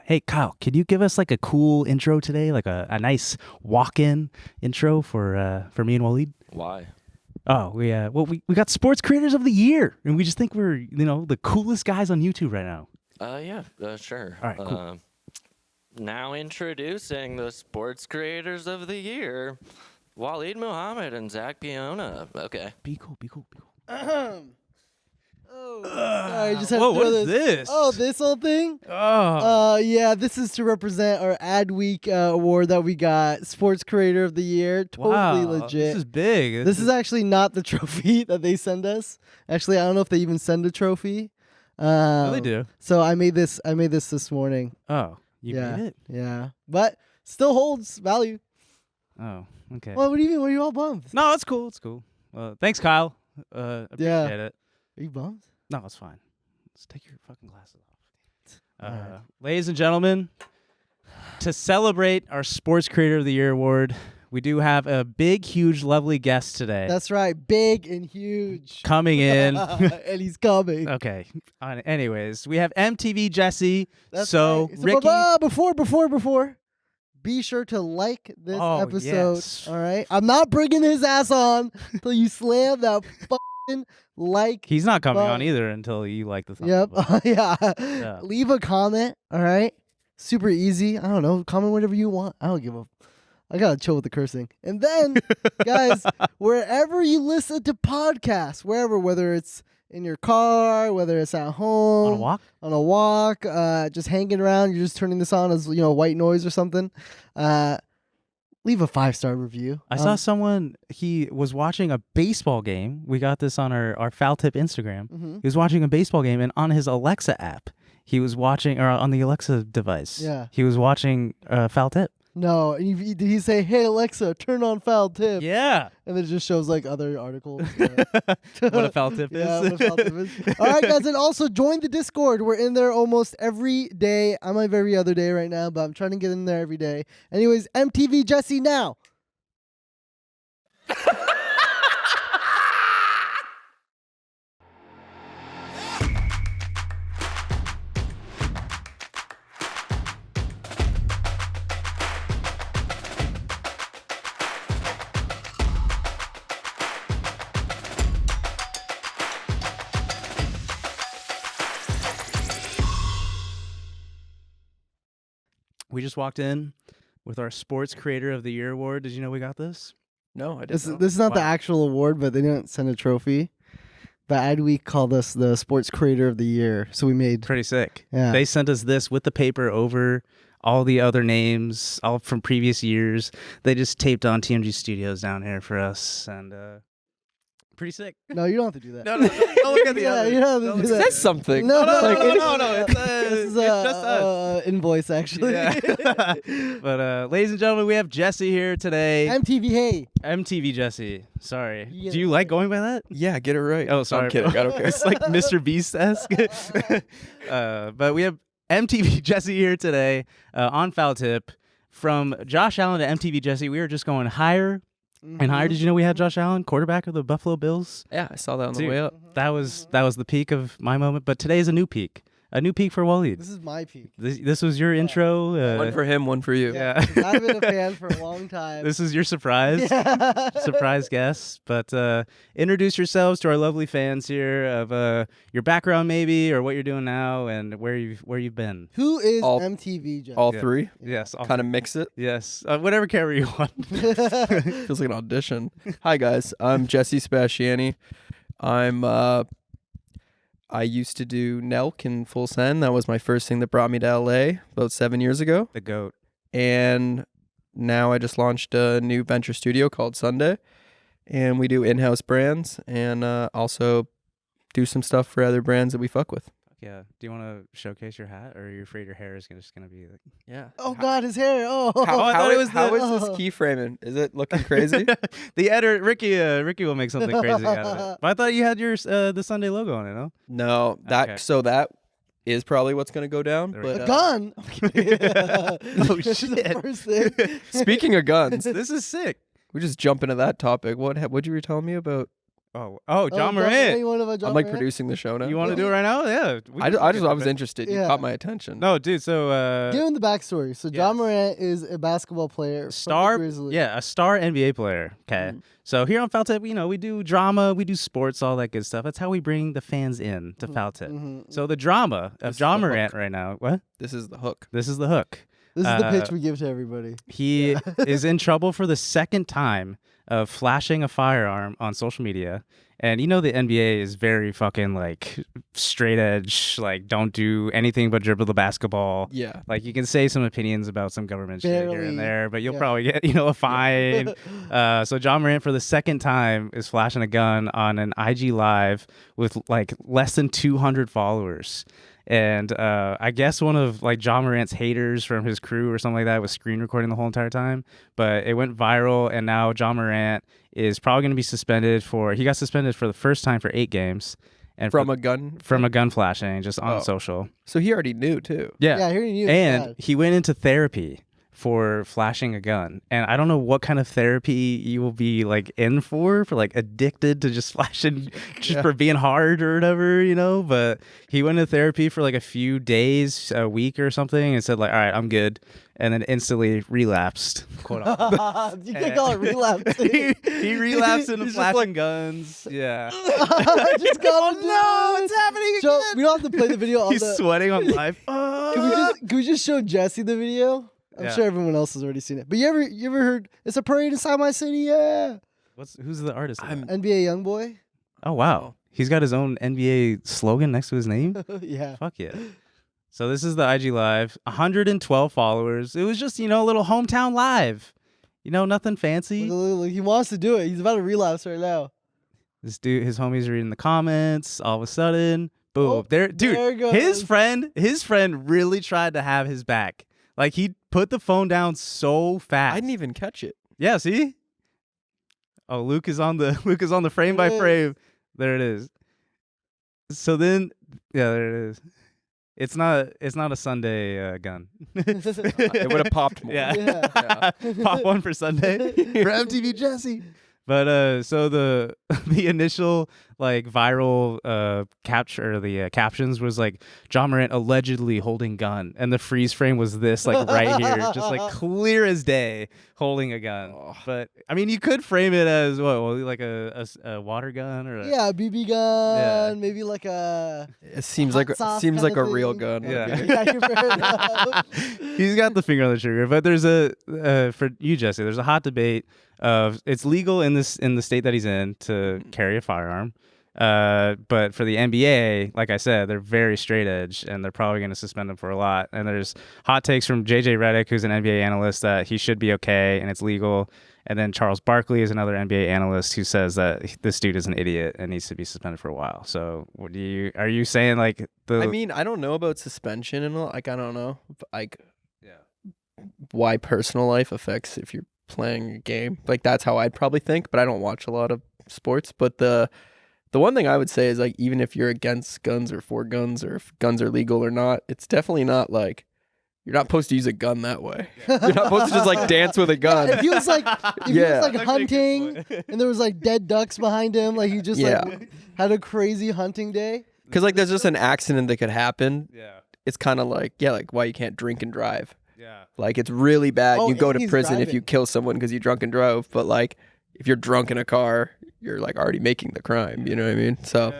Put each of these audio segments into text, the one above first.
Hey, Kyle, can you give us like a cool intro today, like a nice walk-in intro for me and Wahlid? Why? Oh, we got Sports Creators of the Year, and we just think we're the coolest guys on YouTube right now. Sure. All right, cool. Now introducing the Sports Creators of the Year, Wahlid Muhammad and Zach Piona. Okay. Be cool. Sorry, just have whoa, to what do is this? Oh, this whole thing? Oh, Yeah, this is to represent our Ad Week award that we got, Sports Creator of the Year. Totally wow, legit. This is big. This is actually not the trophy that they send us. Actually, I don't know if they even send a trophy. Oh, they do. So I made this this morning. Oh, you Yeah. made it? Yeah, but still holds value. Oh, okay. Well, what do you mean? What are you all bummed? No, it's cool. It's cool. Thanks, Kyle. Appreciate it. Are you bummed? No, it's fine. Let's take your fucking glasses off. Alright. Ladies and gentlemen, to celebrate our Sports Creator of the Year award, we do have a big, huge, lovely guest today. That's right, big and huge. Coming in. And he's coming. Okay. Anyways, we have MTVJesse. That's So, right. Ricky. Before, be sure to like this episode. yes. All right, I'm not bringing his ass on until you slam that fucking like. He's not coming on button. either until you like the thumbs Yep. up. Yeah. Leave a comment. All right. Super easy. I don't know. Comment whatever you want. I don't give a. I gotta chill with the cursing. And then, guys, wherever you listen to podcasts, whether it's in your car, whether it's at home, On a walk? just hanging around, you're just turning this on as white noise or something. Leave a 5-star review. I saw someone, he was watching a baseball game. We got this on our Foul Tip Instagram. Mhm. He was watching a baseball game, and on his Alexa app, he was watching, or on the Alexa device, Yeah. he was watching Foul Tip. No, and did he say, "Hey Alexa, turn on Foul Tip"? Yeah. And then it just shows like other articles. What a foul tip Yeah, is. what a foul tip is. All right, guys, and also join the Discord. We're in there almost every day. I'm like every other day right now, but I'm trying to get in there every day. Anyways, MTV Jesse now. We just walked in with our Sports Creator of the Year award. Did you know we got this? No, I This didn't. is not the Wow. actual award, but they didn't send a trophy. The Ad Week called us the Sports Creator of the Year, so we made. Pretty sick. Yeah. They sent us this with the paper over all the other names, all from previous years. They just taped on TMG Studios down here for us, and pretty sick. No, you don't have to do that. No, don't look at the Yeah, other. you don't have to Don't do look- that. It says something. No, no, it's this is just us. invoice actually. Yeah. But ladies and gentlemen, we have Jesse here today. MTV, hey. MTV Jesse. Sorry. Yeah. Do you like going by that? Yeah, get it right. Oh, sorry. I'm kidding. I don't care. It's like Mr. Beast-esque. But we have MTV Jesse here today on Foul Tip. From Josh Allen to MTV Jesse, we are just going higher and higher. Did you know we had Josh Allen, quarterback of the Buffalo Bills? Yeah, I saw that on the Dude. way up. That was the peak of my moment. But today's a new peak for Wahlid. This is my peak. This was your intro. One for him, one for you. Yeah. 'Cause I've been a fan for a long time. This is your surprise. Yeah. Surprise guests. But introduce yourselves to our lovely fans here of your background maybe, or what you're doing now, and where you've been. Who is All- MTV Jesse? All Yeah. three? Yes. Kind of mix it. Yes. Whatever camera you want. Feels like an audition. Hi, guys. I'm Jesse Spasciani. I used to do Nelk in Full Send. That was my first thing that brought me to LA about 7 years ago. The GOAT. And now I just launched a new venture studio called Sunday. And we do in-house brands and also do some stuff for other brands that we fuck with. Yeah. Do you want to showcase your hat, or are you afraid your hair is just gonna be like? Yeah. Oh God, his hair. Oh. I thought it was how the- is this keyframing? Is it looking crazy? The editor, Ricky will make something crazy out of it. But I thought you had your the Sunday logo on it, no? No, that Okay. so that is probably what's gonna go down. There we But A gun. Oh, This is the shit. first thing. speaking of guns, This is sick. we just jump into that topic. What'd you were telling me about? Oh, Ja Morant. You want to I'm like producing the show now. You want to do it right now? Yeah. I was interested. You Yeah. caught my attention. No, dude. So Give him the backstory. So Ja yes. Morant is a basketball player, from the star, Grizzlies. yeah, a star NBA player. Okay. So here on Foul Tip, we do drama, we do sports, all that good stuff. That's how we bring the fans in to Foul Tip. So the drama of Ja Morant right now. What? This is the hook. This is the hook. This is the pitch we give to everybody. He is in trouble for the second time of flashing a firearm on social media. And the NBA is very fucking like straight edge, like don't do anything but dribble the basketball. Yeah. Like you can say some opinions about some government shit here Barely. and there, but you'll probably get, a fine. So Ja Morant for the second time is flashing a gun on an IG Live with like less than 200 followers. And I guess one of like Ja Morant's haters from his crew or something like that was screen recording the whole entire time. But it went viral, and now Ja Morant is probably going to be suspended he got suspended for the first time for 8 games. And From a gun? From a gun flashing, just on social. So he already knew too. Yeah. Yeah, I hear you. And he went into therapy for flashing a gun. And I don't know what kind of therapy you will be like in for like addicted to just flashing just for being hard or whatever, but he went into therapy for like a few days, a week or something, and said like, all right, I'm good. And then instantly relapsed. Quote unquote. You can't call it relapse. he relapsed into flashing guns. Yeah. Just got it's happening So again. we don't have to play the video. He's sweating on live. Can we just show Jesse the video? I'm sure everyone else has already seen it. But you ever heard it's a parade inside my city? Yeah. Who's the artist? NBA YoungBoy. Oh wow. He's got his own NBA slogan next to his name? Yeah. Fuck yeah. So this is the IG Live. 112 followers. It was just, a little hometown live. Nothing fancy. Look, he wants to do it. He's about to relapse right now. This dude, his homies are reading the comments. All of a sudden, boom. Oh, there it goes. his friend really tried to have his back. Like he put the phone down so fast. I didn't even catch it. Yeah, see? Oh, Luke is on the frame by frame. There it is. So then, there it is. It's not a Sunday gun. It would have popped more. Yeah. Pop one for Sunday for MTV Jesse. But so the initial like viral capture, the captions was like Ja Morant allegedly holding gun, and the freeze frame was this like right here, just like clear as day, holding a gun. But I mean, you could frame it as what, like a water gun or a BB gun, maybe like a. It seems like a real gun. Yeah. Okay. He's got the finger on the trigger. But there's for you, Jesse, there's a hot debate of it's legal in the state that he's in to carry a firearm. But for the NBA, like I said, they're very straight edge, and they're probably going to suspend him for a lot. And there's hot takes from JJ Redick, who's an NBA analyst, that he should be okay and it's legal. And then Charles Barkley is another NBA analyst who says that this dude is an idiot and needs to be suspended for a while. So, are you saying like I mean, I don't know about suspension and all. Like, I don't know, why personal life affects if you're playing a game. Like, that's how I'd probably think. But I don't watch a lot of sports. But the one thing I would say is, like, even if you're against guns or for guns, or if guns are legal or not, it's definitely not like you're not supposed to use a gun that way. You're not supposed to just like dance with a gun. If he was like hunting and there was like dead ducks behind him, like he just like had a crazy hunting day. Because like there's just an accident that could happen. Yeah. It's kind of like like why you can't drink and drive. Yeah. Like it's really bad. Oh, you go and to he's prison if driving. you kill someone because you drunk and drove. But like if you're drunk in a car, you're like already making the crime. You know what I mean? So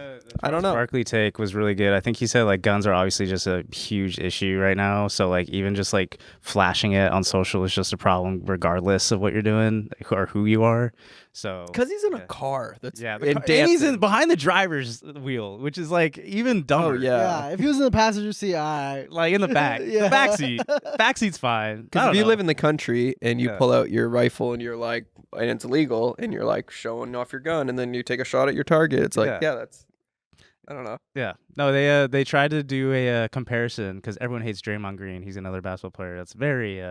I don't know. Barkley take was really good. I think he said like guns are obviously just a huge issue right now. So like even just like flashing it on social is just a problem regardless of what you're doing or who you are. So Because he's in a car. That's and and he's dancing. behind the driver's wheel, which is like even dumber. Oh yeah. If he was in the passenger seat, all right. Like in the back. Yeah. The back seat. Back seat's fine. Because if you live in the country and you Yeah. pull out your rifle and you're like, and it's illegal, and you're like showing off your gun, and then you take a shot at your target, it's like, that's, I don't know. Yeah. No, they tried to do a comparison because everyone hates Draymond Green. He's another basketball player that's very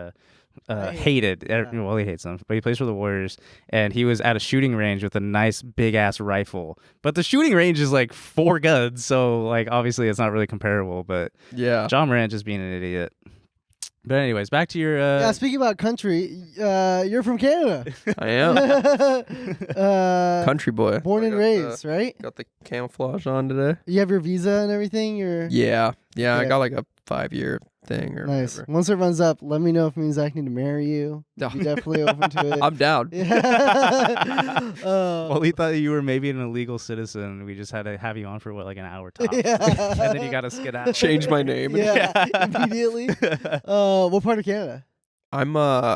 hated. Well, he hates him, but he plays for the Warriors. And he was at a shooting range with a nice big ass rifle. But the shooting range is like 4 guns, so like obviously it's not really comparable. But Yeah. Ja Morant just being an idiot. But anyways, back to your. Yeah, speaking about country, you're from Canada. I am. Country boy. Born and raised, right? Got the camouflage on today. You have your visa and everything? Yeah. I got like a 5-year thing or Nice. whatever. Once it runs up, let me know if me and Zach need to marry you. No. Be definitely open to it. I'm down. Yeah. Well, we thought you were maybe an illegal citizen. We just had to have you on for like an hour tops. Yeah. And then you got to skedaddle. Change my name. Yeah, immediately. What part of Canada? I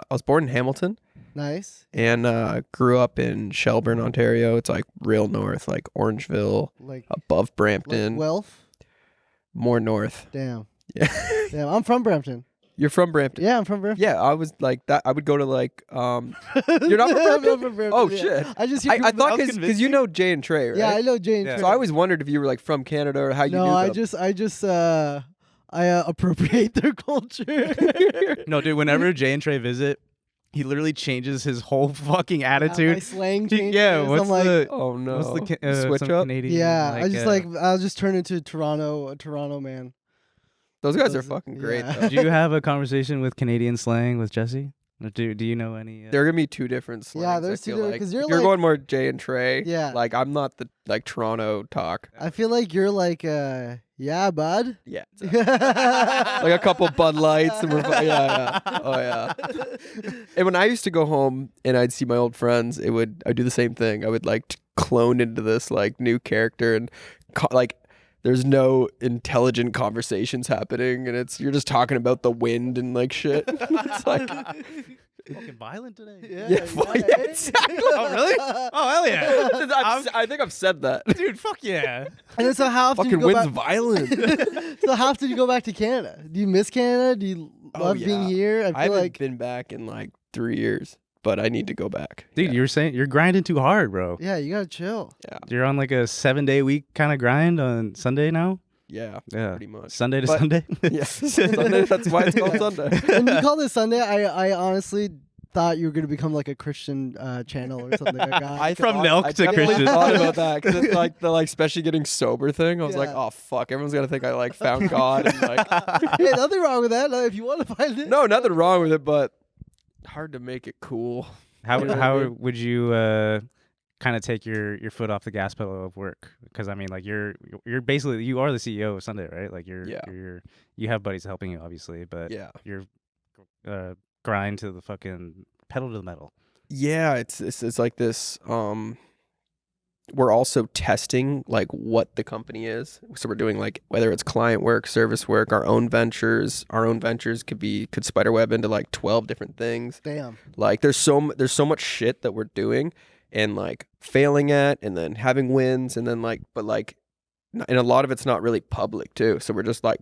was born in Hamilton Nice. and grew up in Shelburne, Ontario. It's like real north, like Orangeville, Like above Brampton, Guelph? more north. Damn. Yeah. Damn. I'm from Brampton. You're from Brampton? Yeah, I'm from Brampton. Yeah, I was like that. I would go to like You're not from Brampton? Oh, shit. I just hear I people- thought because you know Jay and Trey, right? Yeah, I know Jane. Yeah. So I always wondered if you were like from Canada or how you No, knew I them. just appropriate their culture. No, dude, whenever Jay and Trey visit, he literally changes his whole fucking My attitude. slang He- changes. yeah, what's I'm like, the Oh no! what's the switch some up? Canadian? yeah, like, I'll just turn into a Toronto man. Those guys are Those- fucking great. yeah. Though. Do you have a conversation with Canadian slang with Jesse? Or do you know any? There are gonna be two different slangs. Yeah, I there's two feel different- like. 'cause you're If like- going more Jay and Trey. Yeah. Like I'm not the like Toronto talk. I feel like you're like, yeah, bud. Yeah. Like Like a couple Bud Lights and yeah. Oh yeah. And when I used to go home and I'd see my old friends, I'd do the same thing. I would like clone into this like new character and like there's no intelligent conversations happening and you're just talking about the wind and like shit. It's like fucking violent today. yeah, exactly. Oh really? Oh hell yeah, I think I've said that. dude. Fuck yeah. And then so how often Fucking you go wind's back? violent. So how often do you go back to Canada? Do you miss Canada? Do you love being yeah. here? I I feel haven't like been back in like 3 years, but I need to go back. Dude, yeah. you're saying you're grinding too hard, bro. yeah, you gotta chill. You're on like a 7-day week kind of grind on Sunday now. Yeah, Yeah, pretty much. Sunday to But- Sunday. Yeah, Sunday, that's why it's called Sunday. When you call this Sunday, I honestly thought you were gonna become like a Christian channel or something like that. From milk I to definitely Christian. thought about that because it's like the especially getting sober thing. I was like, Yeah. oh fuck, everyone's gonna think I like found God and like. Hey, nothing wrong with that. If you want to find it. No, nothing wrong with it, but hard to make it cool. How You know what I how mean? would you kind of take your foot off the gas pedal of work? Because I mean, like you're basically you are the CEO of Sunday, right? Like Yeah. you have buddies helping you, obviously, but Yeah. you're grind to the fucking pedal to the metal. Yeah, it's like this. We're also testing like what the company is. So we're doing like whether it's client work, service work, our own ventures. Our own ventures could spiderweb into like 12 different things. Damn. Like there's so much shit that we're doing and like failing at and then having wins and then like but like and a lot of it's not really public too. So we're just like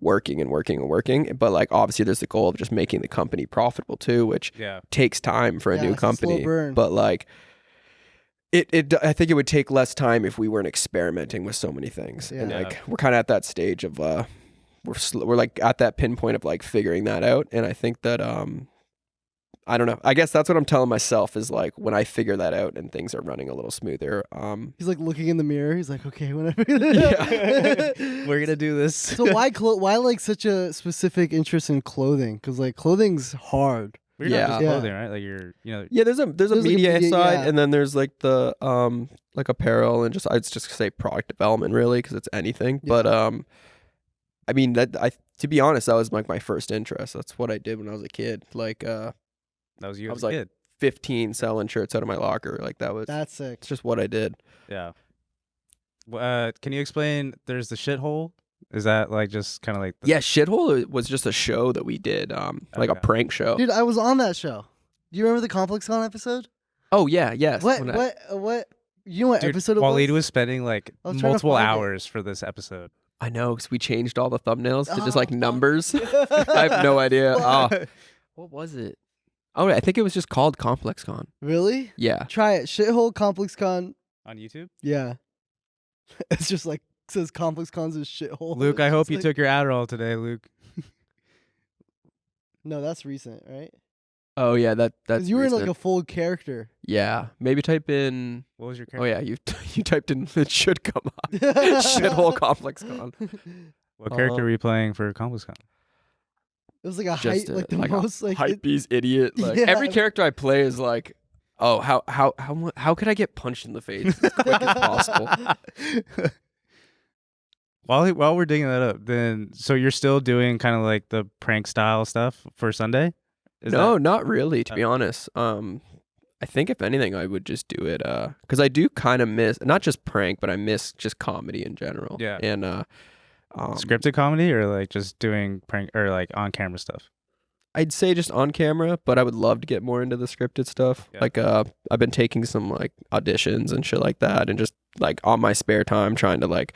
working and working and working. But like obviously there's the goal of just making the company profitable too, which Yeah. takes time for a Yeah, new it's a slow company. burn. But like I think it would take less time if we weren't experimenting with so many things. And Yeah. like we're kind of at that stage of we're like at that pinpoint of like figuring that out. And I think that I don't know. I guess that's what I'm telling myself is like when I figure that out and things are running a little smoother. He's like looking in the mirror. He's like, okay, whenever. We're gonna do this. So why like such a specific interest in clothing? Because like clothing's hard. We're Yeah. not just Yeah. clothing, right? Like you're Yeah, there's a There's like a media media- side, yeah. and then there's like the like apparel and just I'd just say product development really because it's anything. Yeah. But I mean to be honest, that was like my first interest. That's what I did when I was a kid. Like that was you I as was a like kid. 15 selling shirts out of my locker. Like That's sick. it's just what I did. Yeah. Can you explain? There's the shithole. Is that like just kind of like the, Yeah, Shithole was just a show that we did, like a Okay. prank show. Dude, I was on that show. Do you remember the Complex Con episode? Oh yeah, yes. What? when I- What? You know what Dude, episode it Wahlid was? was spending like I was trying to multiple find it. hours for this episode. I know because we changed all the thumbnails to just Oh, like fuck. numbers. I have no idea. Fuck. Oh, what was it? Oh, I think it was just called Complex Con. Really? Yeah. Try it. Shithole Complex Con. On YouTube? Yeah. It's just like says Complex Con's a shithole. Luke, I It's hope just you like- took your Adderall today, Luke. No, that's recent, right? Oh yeah, that's Because you were in like a recent. full character. Yeah. Maybe type in. What was your Oh character? yeah, you typed in it should come up. Shithole Complex Con. What character Uh, were you playing for ComplexCon? It was like a just hype, like the like most a like hype beast idiot. Like Yeah. every character I play is like, oh, how could I get punched in the face as quick as possible? While we're digging that up, then so you're still doing kind of like the prank style stuff for Sunday? No, not really, to be honest. I think if anything, I would just do it because I do kind of miss not just prank, but I miss just comedy in general. Yeah. And scripted comedy or like just doing prank or like on camera stuff? I'd say just on camera, but I would love to get more into the scripted stuff. Yeah. Like I've been taking some like auditions and shit like that, and just like on my spare time trying to like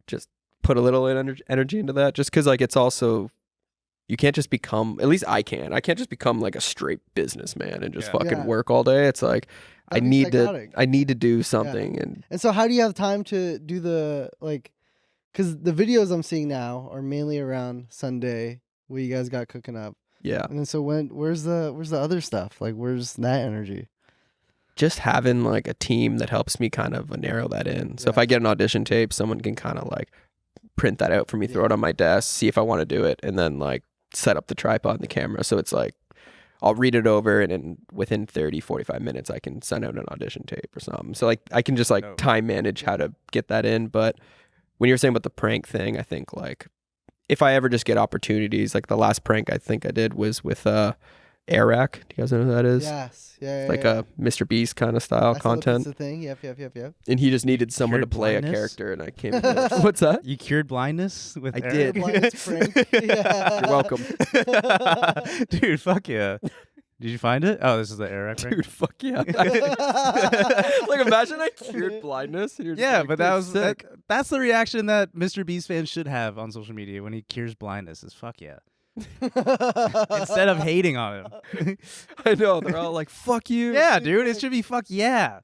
just put a little energy into that. Just because like it's also you can't just become, at least I can't just become like a straight businessman and just fucking Yeah. work all day. It's like That'd be psychotic. I need to do something. And so how do you have time to do the like? Because the videos I'm seeing now are mainly around Sunday, what you guys got cooking up. Yeah, And then so where's the other stuff? Like where's that energy? just having like a team that helps me kind of narrow that in. So if Yeah. I get an audition tape, someone can kind of like print that out for me, throw Yeah. it on my desk, see if I want to do it, and then like set up the tripod and the camera. So it's like I'll read it over, and then within 30, 45 minutes, I can send out an audition tape or something. So like I can just like Dope. time manage how to get that in. But when you're saying about the prank thing, I think like if I ever just get opportunities, like the last prank I think I did was with Airrack. Do you guys know who that is? Yes. Yeah. It's like yeah. a Mr. Beast kind of style I saw the content. pizza thing. Yep. And he just needed someone to Cured play blindness? a character, and I came in. What's that? You cured blindness with I Eric? did. Blindness prank. Yeah. You're welcome. Dude, fuck yeah. Did you find it? Oh, this is the Airrack prank? Dude, fuck yeah. Like imagine I cured blindness. And you're just Yeah, like, but that "Dude, was sick." that's the reaction that Mr. Beast fans should have on social media when he cures blindness is fuck yeah. Instead of hating on him. I know. They're all like, fuck you. Yeah, dude, it should be fuck yeah.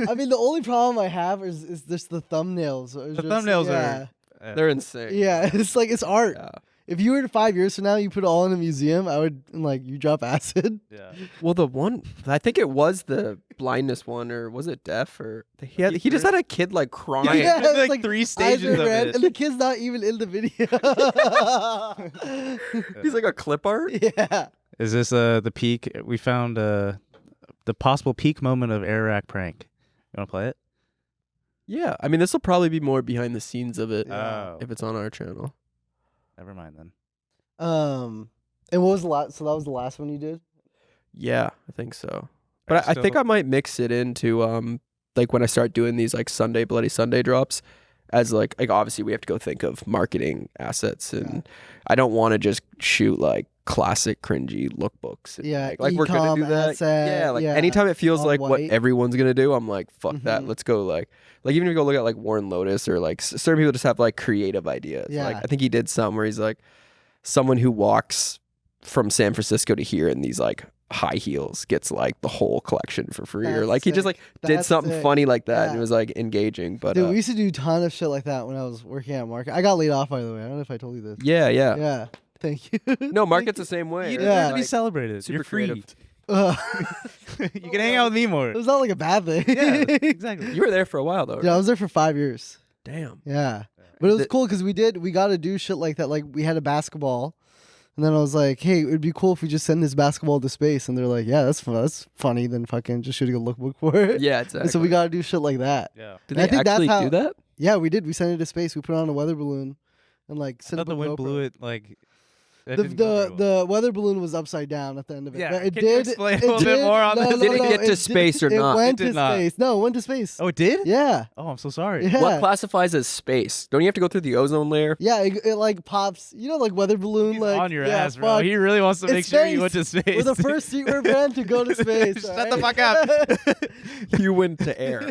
I mean, the only problem I have is just the thumbnails. The thumbnails yeah. are They're insane. Yeah, it's like it's art. Yeah. If you were 5 years from now, you put it all in a museum, I would like you drop acid. yeah. Well, the one, I think it was the blindness one, or was it deaf? Or he just had a kid like crying. Yeah, it's like like 3 Eyes stages are of red, it. and the kid's not even in the video. He's like a clip art. Yeah. Is this the peak? We found the possible peak moment of Airrack prank. You want to play it? Yeah. I mean, this will probably be more behind the scenes of it Yeah. Oh, if it's on our channel. never mind then. And what was the last? So that was the last one you did. Yeah, I think so. Are But you I think still- I might mix it into like when I start doing these like Sunday Bloody Sunday drops, as like obviously we have to go think of marketing assets, and I don't want to just shoot like classic cringy lookbooks. And, Yeah, like we're gonna do e-com that. asset, Yeah, like yeah, anytime it feels all like what white. everyone's gonna do, I'm like fuck that. Mhm. Let's go like even if you go look at like Warren Lotus or like certain people just have like creative ideas. Yeah. Like I think he did some where he's like someone who walks from San Francisco to here in these like high heels gets like the whole collection for free, or That's like he just sick. like did That's something sick. funny like that and Yeah. it was like engaging. But Dude, we used to do a ton of shit like that when I was working at Market. I got laid off, by the way. I don't know if I told you this. yeah. Yeah. Thank you. No, Market's the same way. You right? deserve Yeah. to be Like, celebrated. super You're free. creative. You can hang out with me more. It was not like a bad thing. Yeah, exactly. You were there for a while though. Yeah, I Right? was there for 5 years. Damn. Yeah. But it was The- cool because we got to do shit like that. Like we had a basketball, and then I was like, "Hey, it would be cool if we just send this basketball to space." And they're like, "Yeah, that's fun. That's funny." Then fucking just shooting a lookbook for it. Yeah, exactly. And so we got to do shit like that. Yeah. Did and I they think that's actually how- do that? Yeah, we did. We sent it to space. We put it on a weather balloon, and like I sent thought up the a wind GoPro. blew it like. that The didn't go very well. the weather balloon was upside down at the end of it. Yeah, But it can you did. explain a it little bit did- more on no, this? no, Did it no, get to did- space or it not? went It did to not. space. No, it went to space. Oh, it did? Yeah. Oh, I'm so sorry. Yeah. What classifies as space? Don't you have to go through the ozone layer? Yeah, it like pops. You know, like weather balloon. He's like on your yeah, ass, bro. fuck. He really wants to It's make sure you space. went to space. We're the first streetwear brand to go to space. Shut the fuck up. You went to air.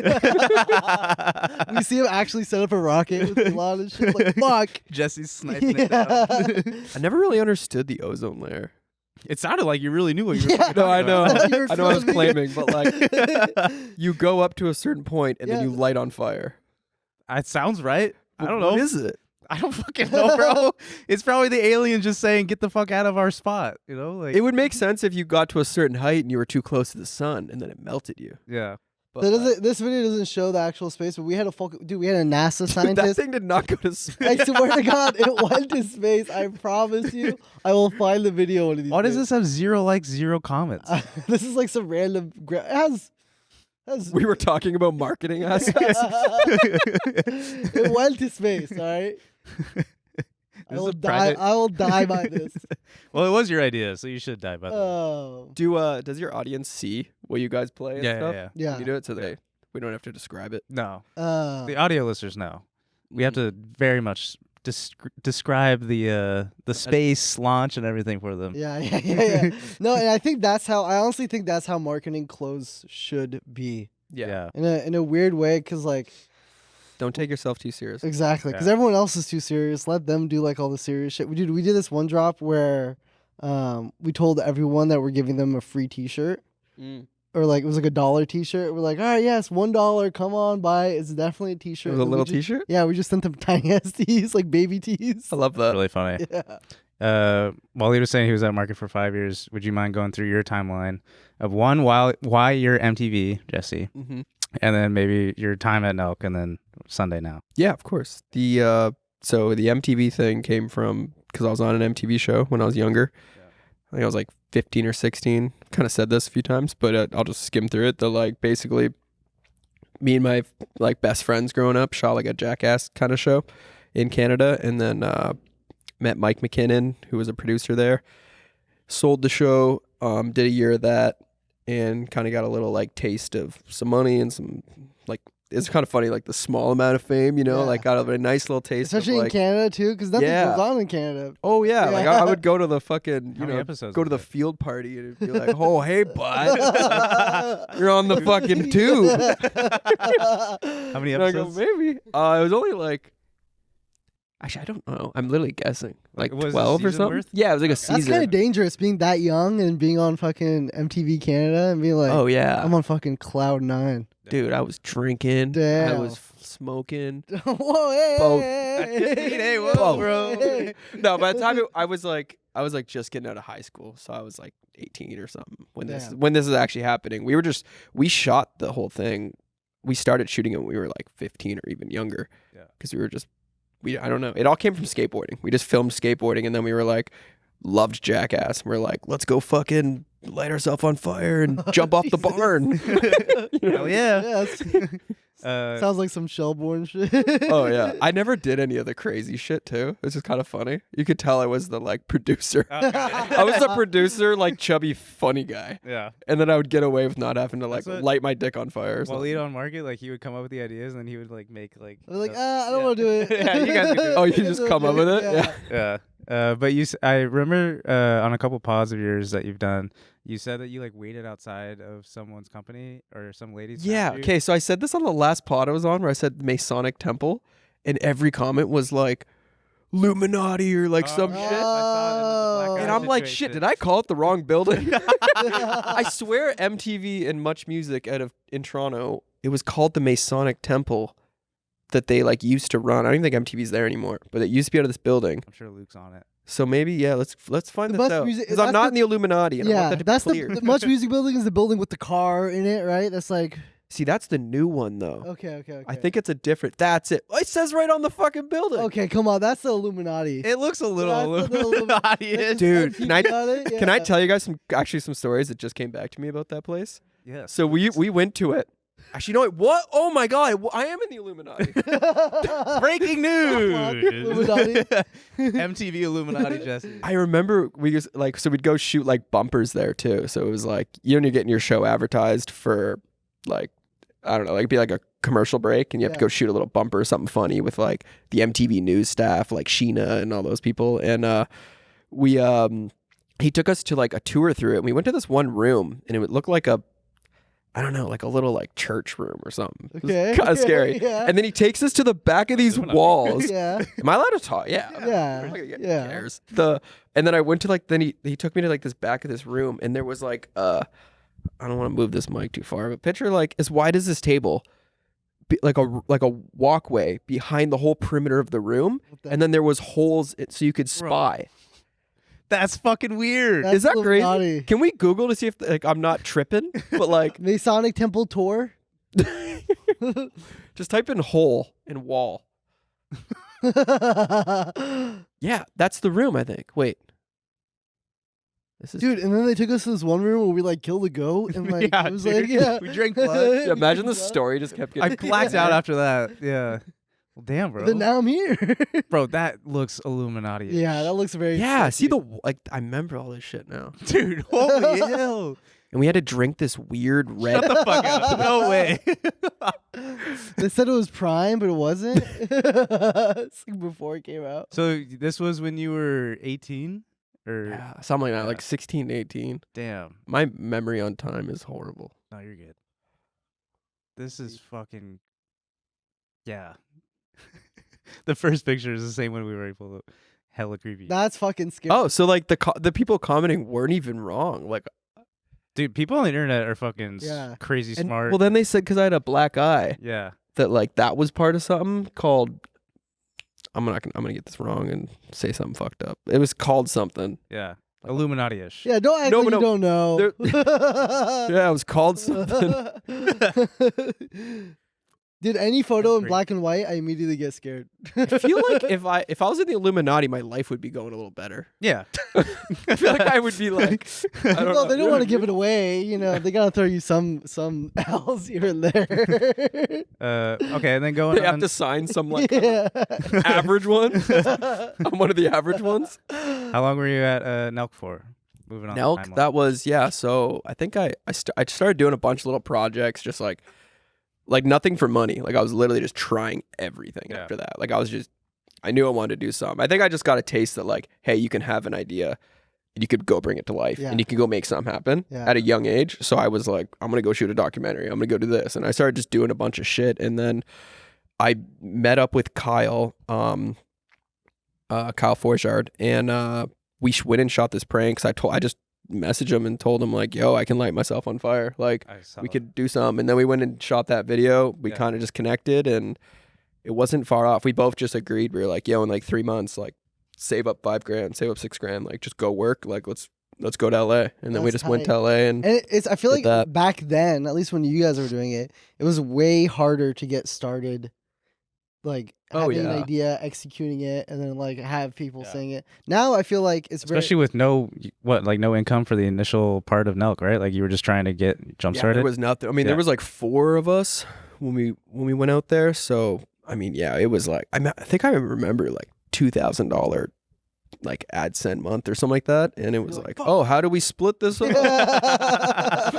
We see him actually set up a rocket with Elon and shit. Like, fuck. Jesse's sniping it down. Yeah. I never really understood the ozone layer. It sounded like you really knew what you were Yeah. fucking No, I talking know. about. You were I know I was filming. claiming, but like you go up to a certain point and then Yeah. you light on fire. It sounds right. I don't What know. is it? I don't fucking know, bro. It's probably the alien just saying, "Get the fuck out of our spot." You know, like It would make sense if you got to a certain height and you were too close to the sun and then it melted you. yeah. But, This video doesn't show the actual space, but we had we had a NASA dude, that scientist. thing did not go to I space. swear to God, it went to space. I promise you, I will find the video one of these Why does days. this have 0 likes, 0 comments? This is like some random. It has. We were talking about marketing aspects. It went to space. All right. I This will is a die. private- I will die by this. Well, it was your idea, so you should die by that. Oh. Does your audience see what you guys play and Yeah, stuff? yeah. Yeah. Can you do it so we don't have to describe it. No, Oh. the audio listeners know. We have to very much describe the space launch and everything for them. Yeah. No, and I honestly think that's how marketing clothes should be. Yeah. In a weird way, because like Don't take yourself too seriously. exactly, because Yeah. everyone else is too serious. Let them do like all the serious shit. We did this one drop where we told everyone that we're giving them a free T-shirt. Or like it was like $1 T-shirt. We're like, all right, yes, $1. Come on, buy it. It's definitely a T-shirt. It was a And we little just- T-shirt? Yeah, we just sent them tiny ass tees, like baby tees. I love that. Really funny. Yeah. While he was saying he was at Market for 5 years, would you mind going through your timeline of one, why you're MTV, Jesse, Mm-hmm. and then maybe your time at Nelk, and then Sunday Now? Yeah, of course. So the MTV thing came from because I was on an MTV show when I was younger. Yeah. I think I was like 15 or 16. Kind of said this a few times, but I'll just skim through it. Like basically, me and my like best friends growing up shot like a Jackass kind of show in Canada, and then met Mike McKinnon, who was a producer there. Sold the show, did a year of that, and kind of got a little like taste of some money and some like. It's kind of funny, like the small amount of fame, you know, Yeah. like got a nice little taste Especially of in like, Canada too, because nothing Yeah. goes on in Canada. oh yeah, like I would go to the fucking, How you many know, episodes go to was the it? field party and it'd be like, oh hey bud, you're on the fucking tube. How many And I go, episodes? maybe. It was only like, actually I don't know. I'm literally guessing, like Was it a 12 or season something. worth? Yeah, it was like a That's season. kind of dangerous, being that young and being on fucking MTV Canada and being like, oh yeah, I'm on fucking cloud 9. dude, I was drinking. I Damn. was smoking. Whoa, hey, Both. Hey, whoa, Both. bro. Hey. No, by the time I was like just getting out of high school, so I was like 18 or something when Damn. this is actually happening. We shot the whole thing. We started shooting it when we were like 15 or even younger. Yeah. Because I don't know. It all came from skateboarding. We just filmed skateboarding, and then we were like, loved Jackass, and we're like, let's go fucking light ourselves on fire and jump off the Jesus. barn. Hell yeah. Yes. Sounds like some Shelbourne shit. Oh yeah, I never did any of the crazy shit too. It's just kind of funny. You could tell I was the like producer. I was the producer, like chubby, funny guy, Yeah. and then I would get away with not having to like That's what- light my dick on fire. Or something. Waleed on Market, like he would come up with the ideas, and then he would like make like. I was like, the- I don't want to do it. Yeah, you guys can do it. Oh, you just come up with it? Yeah. Yeah. But I remember on a couple pods of yours that you've done, you said that you like waited outside of someone's company or some lady's. Yeah. factory. Okay. So I said this on the last pod I was on, where I said Masonic Temple, and every comment was like Illuminati or like some Oh, shit. I saw it in the Black And Guy I'm like, shit, situation. did I call it the wrong building? I swear MTV and Much Music in Toronto, it was called the Masonic Temple that they like used to run. I don't even think MTV's there anymore, but it used to be out of this building. I'm sure Luke's on it. So maybe, yeah, let's find The this Much out. Music- Because I'm that's not the- in the Illuminati. And I want Yeah, that to be that's clear. the Much Music Building is the building with the car in it, right? That's like, See, that's the new one though. okay. I think it's a different. That's it. It says right on the fucking building. Okay, come on, that's the Illuminati. It looks a little That's the Illuminati. Dude, can I Can tell you guys some stories that just came back to me about that place? Yes. So we went to it. Actually, no, wait, what? Oh my god, I am in the Illuminati. Breaking news. Illuminati. MTV Illuminati, Jesse. I remember we just like, so we'd go shoot like bumpers there too. So it was like, you're getting your show advertised for like, I don't know, like it'd be like a commercial break, and you have to Yeah. go shoot a little bumper or something funny with like the MTV news staff, like Sheena and all those people. And he took us to like a tour through it. And we went to this one room, and it would look like I don't know, like a little like church room or something. It was Okay, kind of scary. yeah. And then he takes us to the back of these walls. Yeah. Am I allowed to talk? Yeah. Yeah. Who Yeah. cares? And then I went to like, then he took me to like this back of this room, and there was like I don't want to move this mic too far, but picture like as wide as this table, like a walkway behind the whole perimeter of the room, and then there was holes so you could spy. That's fucking weird. That's Is that crazy? Illuminati. Can we Google to see if like I'm not tripping? But like, Masonic Temple tour. Just type in hole and wall. Yeah, that's the room, I think. Wait. This is Dude, and then they took us to this one room where we like killed a goat and like Yeah, it was dude. like yeah. We drank blood. Yeah, imagine the story just kept I getting blacked out after that. Yeah. Well, damn, bro. Then now I'm here. Bro, that looks Illuminati. Yeah, that looks very Yeah, see sketchy. I remember all this shit now. Dude, holy hell. And we had to drink this weird red. Shut the fuck up. No way. They said it was Prime, but it wasn't. It's like before it came out. So this was when you were 18? Or Yeah, something like that, Yeah. like 16 to 18. damn. My memory on time is horrible. No, you're good. This is fucking yeah. The first picture is the same one we were able to hella creepy. That's fucking scary. Oh, so like the people commenting weren't even wrong. Like, Dude, people on the internet are fucking Yeah. crazy and, smart. well, then they said because I had a black eye yeah. that like that was part of something called. I'm gonna get this wrong and say something fucked up. It was called something. Yeah. Illuminati-ish. Yeah, don't act No, like but you don't know. Yeah, it was called something. Dude, any photo That's in great. black and white, I immediately get scared. I feel like if I was in the Illuminati, my life would be going a little better. Yeah. I feel like I would be like, I don't no, know. they don't want to give it away. You know, they gotta throw you some L's here and there. Okay, and then going They on. have to sign some like yeah. average one. I'm one of the average ones. How long were you at Nelk for? Moving on. the Nelk, timeline. that was So I think I started doing a bunch of little projects, just like nothing for money. Like I was literally just trying everything Yeah. after that. Like I knew I wanted to do something. I think I just got a taste that like, hey, you can have an idea, and you could go bring it to life, Yeah. and you can go make something happen Yeah. at a young age. So I was like, I'm gonna go shoot a documentary. I'm gonna go do this, and I started just doing a bunch of shit. And then I met up with Kyle Forshard, and we went and shot this prank. 'Cause I just messaged him and told him like, yo, I can light myself on fire. Like I saw we that. could do something. And then we went and shot that video. We Yeah. kind of just connected, and it wasn't far off. We both just agreed. We were like, yo, in like 3 months, like save up $5,000, save up $6,000, like just go work. Like let's go to LA. And then we That's just went to tight. LA and And I feel Did like that. back then, at least when you guys were doing it, it was way harder to get started. Like Oh, having an yeah. idea, executing it, and then like have people Yeah. saying it. Now I feel like it's Especially with no income for the initial part of Nelk, right? Like you were just trying to get jump yeah, started. there was nothing. I mean, Yeah. there was like 4 of us when we went out there. So I mean, yeah, it was like I think I remember like $2,000 like AdSense month or something like that, and it was You're like, like, "Fuck." oh, how do we split this up?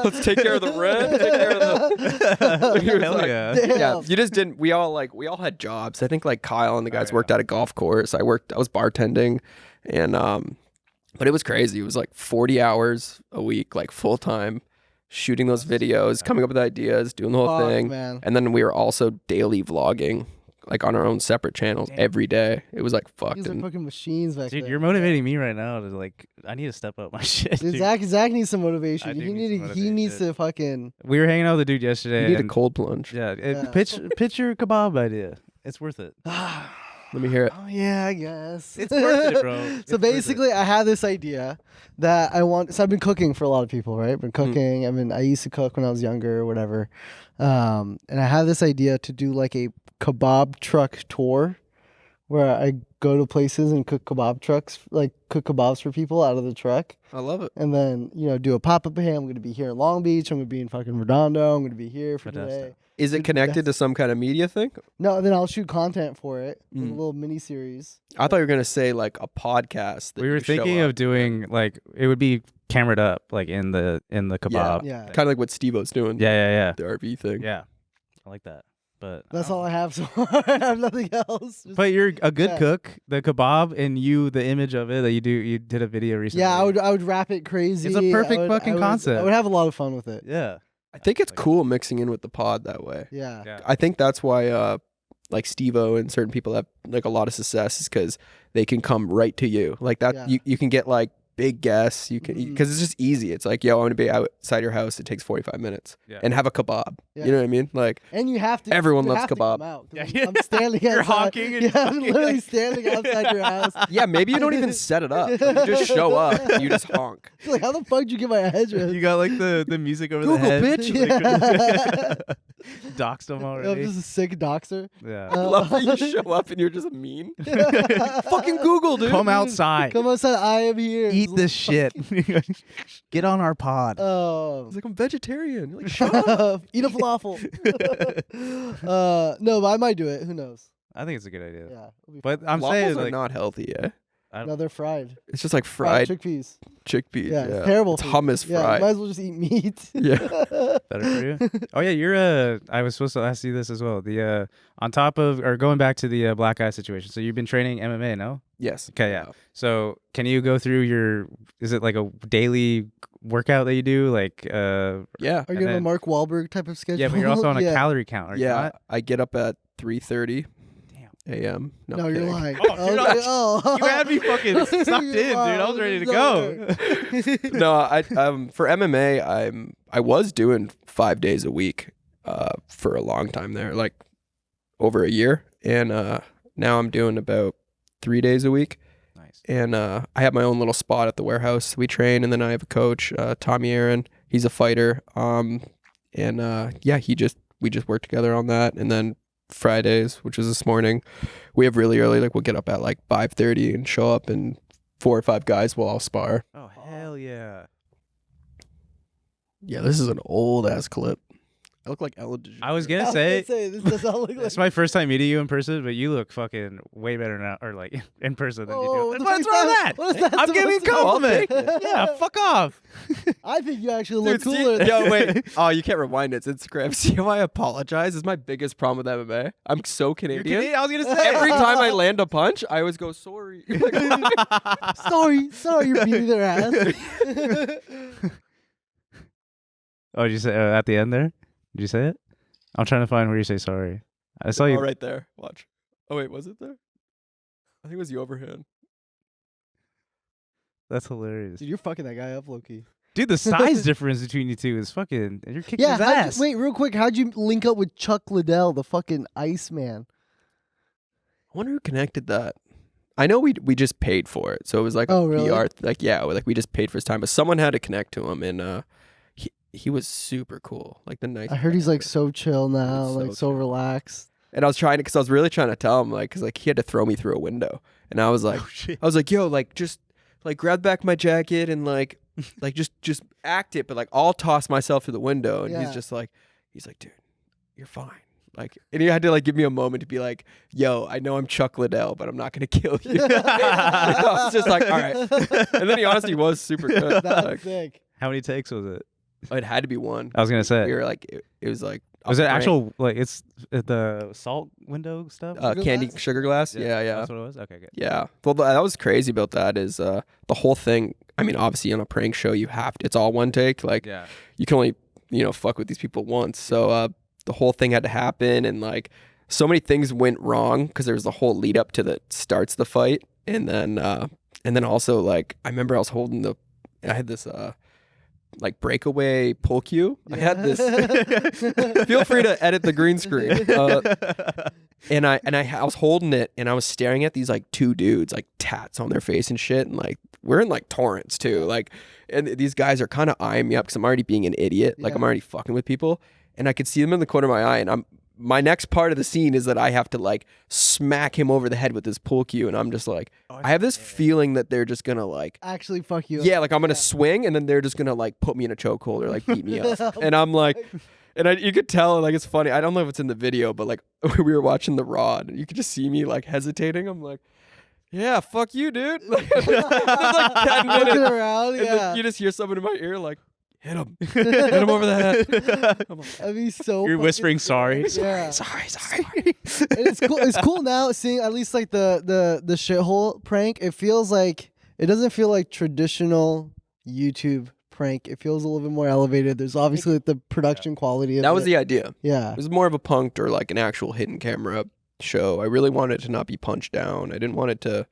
Let's take care of the rent. Take care of the. It was Hell like- yeah. Damn. Yeah, you just didn't. We all had jobs. I think like Kyle and the guys yeah. worked at a golf course. I was bartending, and but it was crazy. It was like 40 hours a week, like full time, shooting those videos, coming up with ideas, doing the whole Fuck, thing, man. and then we were also daily vlogging, like on our own separate channels Damn. every day. It was like fucked. These are And fucking machines back Dude, there. you're motivating me right now to like. I need to step up my shit. Dude, dude. Zach needs some I motivation. do He need some he needs motivation. to fucking. We were hanging out with the dude yesterday. you need a and- cold plunge. Yeah, Yeah. pitch your kebab idea. It's worth it. Let me hear it. Oh yeah, I guess It's worth it, bro. It's So worth it. basically, I had this idea that I want. So I've been cooking for a lot of people, right? Been cooking. I used to cook when I was younger, or whatever. And I had this idea to do like a kebab truck tour, where I go to places and cook cook kebabs for people out of the truck, I love it. and then do a pop up. Hey, I'm going to be here in Long Beach. I'm going to be in fucking Redondo. I'm going to be here for Fantastic. today. Is it Dude, connected to some kind of media thing? No, then I'll shoot content for it, like a Mm. little mini series. I thought you were gonna say like a podcast. That We were you show thinking up. of doing like it would be camered up like in the kebab. Yeah. kind of like what Steve-O's doing. Yeah. The RV thing. Yeah. I like that. But That's all I have so far. I have nothing else. Just- But you're a good Yeah. cook. The kebab and the image of it that you did a video recently. yeah, I would wrap it crazy. It's a perfect I would- fucking I would- concept. I would have a lot of fun with it. Yeah. I think it's Like- cool mixing in with the pod that way. Yeah. Yeah. I think that's why like Steve-O and certain people have like a lot of success is because they can come right to you. Like that Yeah. you can get like big guests. You can Mhm. because it's just easy. It's like, yo, I'm gonna be outside your house. It takes 45 minutes Yeah. and have a kebab. Yeah. You know what I mean? Like And you have to. Everyone you loves have to kebab. come out, 'cause Yeah. I'm standing You're outside. honking and Yeah, I'm fucking, literally like- standing outside your house. yeah, maybe you don't even set it up. You just show up. And you just honk. Like, how the fuck did you get my address? You got like the music over Google, the head. bitch. Like, Doxed him I'm already. just a sick doxer. Yeah. I love that you show up and you're just mean. Fucking Google, dude. Come outside. Come outside. I am here. Eat this shit. Get on our pod. He's like, I'm vegetarian. You're like, shut up. Eat a falafel. No, but I might do it. Who knows? I think it's a good idea. Yeah. it'll be But fun. I'm Waffles saying are like not healthy, eh? No, they're fried. It's just like Fried fried chickpeas. chickpeas. Yeah, Yeah, it's terrible. It's for you. hummus Yeah, fried. might as well just eat meat. Yeah. better for you. Oh yeah, you're I was supposed to ask you this as well. The on top of or going back to the black eye situation. So you've been training MMA, no? Yes. Okay, yeah. So can you go through your? Is it like a daily workout that you do? Like Yeah. Are you And on a then- Mark Wahlberg type of schedule? yeah, but you're also on a Yeah. calorie count. Are you Yeah. not? I get up at 3:30 Damn. a.m. No, No, I'm you're kidding. lying. Oh, dude, Okay, oh. You had me fucking sucked in, dude. I was ready to go. No, I for MMA, I was doing 5 days a week for a long time there, like over a year, and now I'm doing about 3 days a week. Nice. And I have my own little spot at the warehouse. We train, and then I have a coach, Tommy Aaron. He's a fighter. Yeah, we just work together on that. And then Fridays, which was this morning, we have really early. Like we'll get up at like 5:30 and show up, and 4 or 5 guys will all spar. Oh hell yeah! Yeah, this is an old ass clip. I look like Ellen DeGeneres. I was gonna say this does not look like. it's my first time meeting you in person, but you look fucking way better now, or like in person than Oh, you do. what What's the wrong with fuck that? is that? What is that I'm giving you a supposed to compliment. be? Yeah, fuck off. I think you actually look Dude, cooler. see, yo, wait. Oh, you can't rewind it. It's Instagram. See how I apologize? It's my biggest problem with MMA. I'm so You're Canadian. Canadian? I was gonna say Every time I land a punch, I always go, sorry. sorry, you're beating their ass. Oh, did you say at the end there? Did you say it? I'm trying to find where you say sorry. I saw you. Oh, right there. Watch. Oh, wait, was it there? I think it was the overhand. That's hilarious. Dude, you're fucking that guy up, Loki. Dude, the size difference between you two is fucking. You're kicking Yeah, his ass. wait, real quick, how'd you link up with Chuck Liddell, the fucking Iceman? I wonder who connected that. I know we just paid for it, so it was like Oh, a really? PR. We just paid for his time, but someone had to connect to him, and he was super cool, like the nicest. I heard he's guy like ever. so chill now, so like so chill. relaxed. And I was trying to, because I was really trying to tell him, like, because like he had to throw me through a window, and I was like, Oh shit. I was like, yo, like just like grab back my jacket and like just act it, but like I'll toss myself through the window, and Yeah. he's like, dude, you're fine. Like, and he had to like give me a moment to be like, yo, I know I'm Chuck Liddell, but I'm not gonna kill you. I was just like, all right. And then he honestly was super good. That's Like, sick. How many takes was it? it had to be one. I was gonna say. We were like, it was like, Was it prank. actual like it's the salt window stuff? Sugar candy glass? sugar glass? Yeah. That's what it was. Okay, good. Yeah. Well, that was crazy about that is the whole thing. I mean, obviously on a prank show, you have to, it's all one take. Like Yeah. you can only, fuck with these people once. So the whole thing had to happen. And like so many things went wrong because there was the whole lead up to the starts the fight. And then also like, I remember I had this like breakaway pull cue. I had this, feel free to edit the green screen. And I was holding it and I was staring at these like 2 dudes, like tats on their face and shit. And like, we're in like Torrance too. Like, and these guys are kind of eyeing me up because I'm already being an idiot. Like Yeah. I'm already fucking with people. And I could see them in the corner of my eye. And my next part of the scene is that I have to like smack him over the head with this pull cue. And I'm just like, I have this feeling that they're just gonna like, Actually, fuck you. yeah, like I'm gonna swing and then they're just gonna like put me in a chokehold or like beat me up. And I'm like, and you could tell, like, it's funny. I don't know if it's in the video, but like we were watching the Raw and you could just see me like hesitating. I'm like, yeah, fuck you, dude. Like, it's like 10 Looking minutes. around, And yeah. then you just hear someone in my ear like, hit him. Hit him over the head. I'm like, That'd be so. You're fucking whispering sorry. sick. Yeah. sorry. And it's cool. It's cool now seeing at least like the shithole prank. It feels like it doesn't feel like traditional YouTube prank. It feels a little bit more elevated. There's obviously like the production quality of That was it. the idea. Yeah. It was more of a punked or like an actual hidden camera show. I really wanted it to not be punched down. I didn't want it to.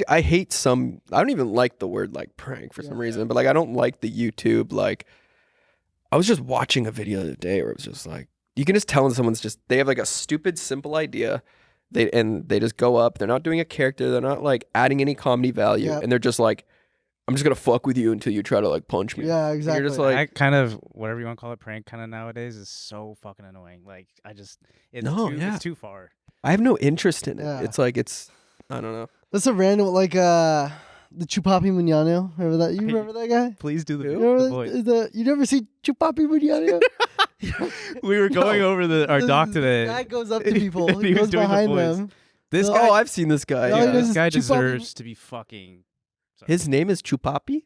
I hate some. I don't even like the word like prank for some reason, but like I don't like the YouTube like. I was just watching a video the other day where it was just like you can just tell when someone's just they have like a stupid simple idea, they just go up. They're not doing a character. They're not like adding any comedy value, Yep. and they're just like, I'm just gonna fuck with you until you try to like punch me. Yeah, And exactly. You're just like, That kind of whatever you want to call it, prank kind of nowadays is so fucking annoying. Like it's yeah. too far. I have no interest in it. Yeah. It's like I don't know. That's a random like the Chupapi Muñano. Remember that? You remember that guy? Please do the, You the remember voice. you never see Chupapi Muñano? We were going over our doc The today. guy goes up to people. And He he was goes doing the behind voice. them. This Oh, guy, I've seen this guy. No, he Yeah. doesn't- this guy Chupapi- deserves to be fucking. Sorry. His name is Chupapi.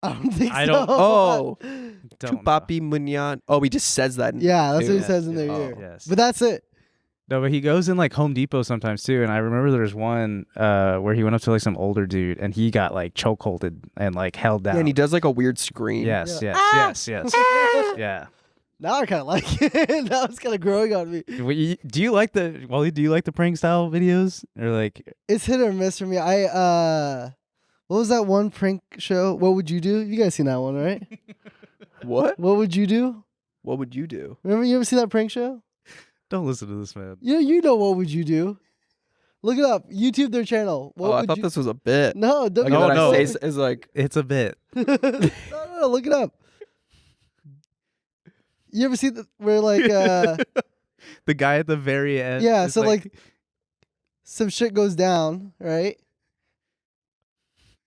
I don't think I so. don't- Oh, Don't know. Chupapi Munyan. Oh, he just says that. Yeah, that's what he Yes, says in their yes, ear. yes. But that's it. No, but he goes in like Home Depot sometimes too, and I remember there's one where he went up to like some older dude, and he got like chokeholded and like held down. Yeah, and he does like a weird scream. Yes, Yeah. yes, yes, yes. Yeah. Now I kind of like it. Now it's kind of growing on me. Do you like the Wally? Do you like the prank style videos or like? It's hit or miss for me. What was that one prank show? What would you do? You guys seen that one, right? What? What would you do? What would you do? Remember you ever seen that prank show? Don't listen to this man. You know what would you do? Look it up. YouTube their channel. What I would thought you... this was a bit. No, don't Like No, what no. I say is like, It's a bit. no, look it up. You ever see where like The guy at the very end. yeah, is so like some shit goes down, right?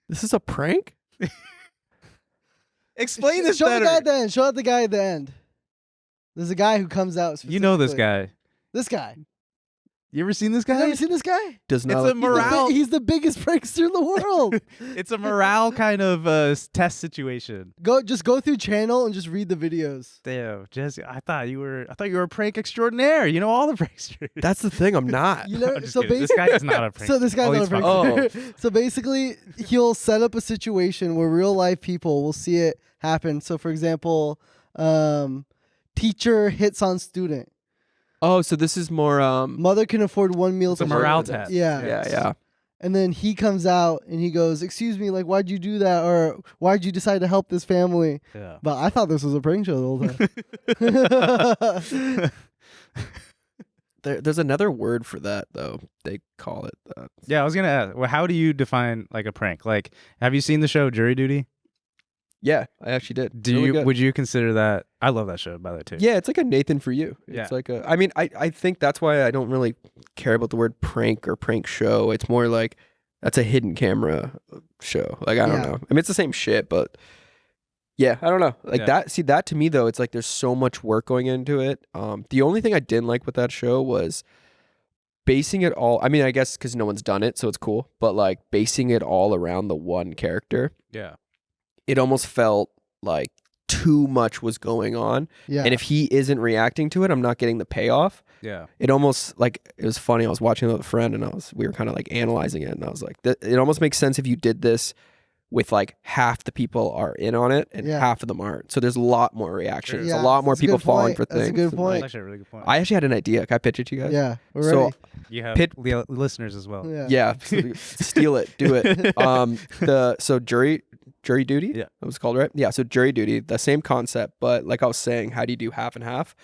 this is a prank? explain this Show the better. guy at the end. Show out the guy at the end. There's a guy who comes out. You know this specifically. guy. This guy. You ever seen this You guy? never seen this guy? Does It's not. a morale. He's the biggest prankster in the world. It's a morale kind of test situation. Just go through channel and just read the videos. Damn, Jesse, I thought you were a prank extraordinaire. You know all the pranksters. That's the thing. I'm not. You I'm know, just so kidding. This basically, guy is not a prank. so this guy's not a he's fine. prankster. So basically, he'll set up a situation where real life people will see it happen. So for example, teacher hits on student. Oh, so this is more. Mother can afford one meal It's a to morale work with it. test. Yeah. Yeah. And then he comes out and he goes, "Excuse me, like why'd you do that? Or why'd you decide to help this family?" Yeah. But I thought this was a prank show the whole time. There's another word for that though. They call it that. Yeah, I was gonna ask. Well, how do you define like a prank? Like, have you seen the show Jury Duty? Yeah, I actually did. Do Really you? good. Would you consider that? I love that show, by the way, too. Yeah, it's like a Nathan for you. It's Yeah. like a. I mean, I think that's why I don't really care about the word prank or prank show. It's more like that's a hidden camera show. Like I don't Yeah. know. I mean, it's the same shit, but yeah, I don't know. Like Yeah. that. See, that to me though, it's like there's so much work going into it. The only thing I didn't like with that show was basing it all. I mean, I guess because no one's done it, so it's cool. But like basing it all around the one character, Yeah. it almost felt like too much was going on. Yeah. And if he isn't reacting to it, I'm not getting the payoff. Yeah. It almost like it was funny. I was watching it with a friend, and we were kind of like analyzing it, and I was like, it almost makes sense if you did this with like half the people are in on it and Yeah. half of them aren't. So there's a lot more reactions, Yeah, a lot more that's a good people falling point. for That's a things. good and, point. That's like, actually a really good point. I actually had an idea. Can I pitch it to you guys? Yeah, we're So ready. You have Pit- listeners as well. Yeah. yeah, steal it, do it. So jury duty. Yeah. That was called, right? Yeah. So jury duty, the same concept, but like I was saying, how do you do half and half?